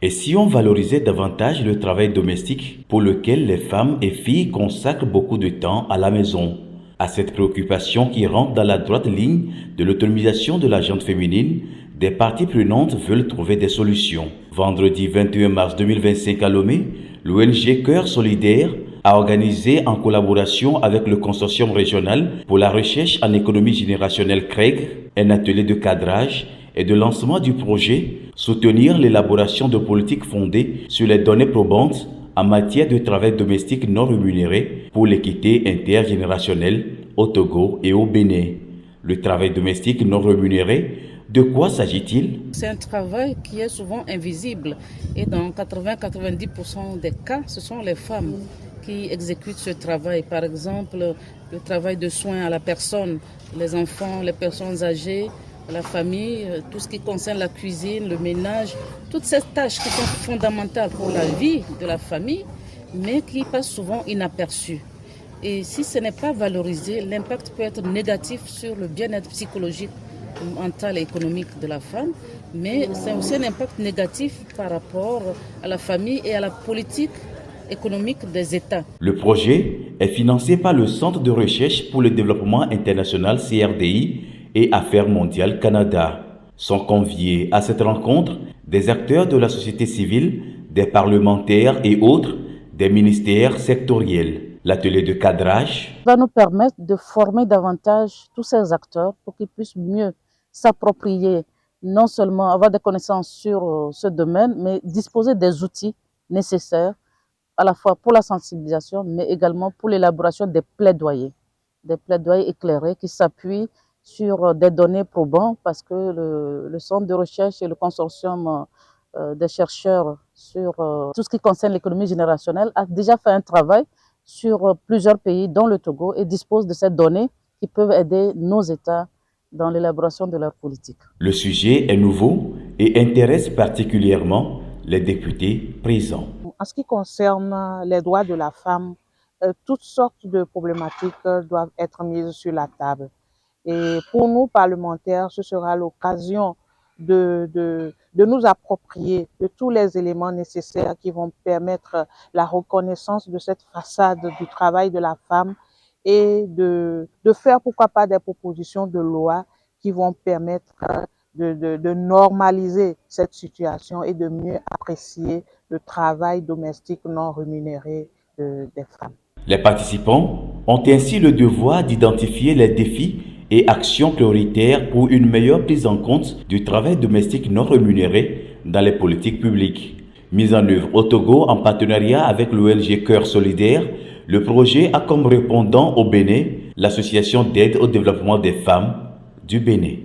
Et si on valorisait davantage le travail domestique pour lequel les femmes et filles consacrent beaucoup de temps à la maison? À cette préoccupation qui rentre dans la droite ligne de l'autonomisation de la gente féminine, des parties prenantes veulent trouver des solutions. Vendredi 21 mars 2025 à Lomé, l'ONG Cœur Solidaire a organisé en collaboration avec le consortium régional pour la recherche en économie générationnelle CREG un atelier de cadrage et de lancement du projet Soutenir l'élaboration de politiques fondées sur les données probantes en matière de travail domestique non rémunéré pour l'équité intergénérationnelle au Togo et au Bénin. Le travail domestique non rémunéré, de quoi s'agit-il? C'est un travail qui est souvent invisible et dans 80-90% des cas, ce sont les femmes qui exécutent ce travail. Par exemple, le travail de soins à la personne, les enfants, les personnes âgées, la famille, tout ce qui concerne la cuisine, le ménage, toutes ces tâches qui sont fondamentales pour la vie de la famille, mais qui passent souvent inaperçues. Et si ce n'est pas valorisé, l'impact peut être négatif sur le bien-être psychologique, mental et économique de la femme, mais c'est aussi un impact négatif par rapport à la famille et à la politique économique des États. Le projet est financé par le Centre de recherche pour le développement international CRDI et Affaires mondiales Canada. Sont conviés à cette rencontre des acteurs de la société civile, des parlementaires et autres, des ministères sectoriels. L'atelier de cadrage va nous permettre de former davantage tous ces acteurs pour qu'ils puissent mieux s'approprier, non seulement avoir des connaissances sur ce domaine, mais disposer des outils nécessaires à la fois pour la sensibilisation, mais également pour l'élaboration des plaidoyers éclairés qui s'appuient sur des données probantes, parce que le centre de recherche et le consortium des chercheurs sur tout ce qui concerne l'économie générationnelle a déjà fait un travail sur plusieurs pays, dont le Togo, et dispose de ces données qui peuvent aider nos États dans l'élaboration de leur politique. Le sujet est nouveau et intéresse particulièrement les députés présents. En ce qui concerne les droits de la femme, toutes sortes de problématiques doivent être mises sur la table. Et pour nous, parlementaires, ce sera l'occasion de nous approprier de tous les éléments nécessaires qui vont permettre la reconnaissance de cette façade du travail de la femme et de faire, pourquoi pas, des propositions de loi qui vont permettre de normaliser cette situation et de mieux apprécier le travail domestique non rémunéré des femmes. Les participants ont ainsi le devoir d'identifier les défis et actions prioritaires pour une meilleure prise en compte du travail domestique non rémunéré dans les politiques publiques. Mise en œuvre au Togo en partenariat avec l'ONG Cœur Solidaire, le projet a comme répondant au Bénin l'Association d'aide au développement des femmes du Bénin.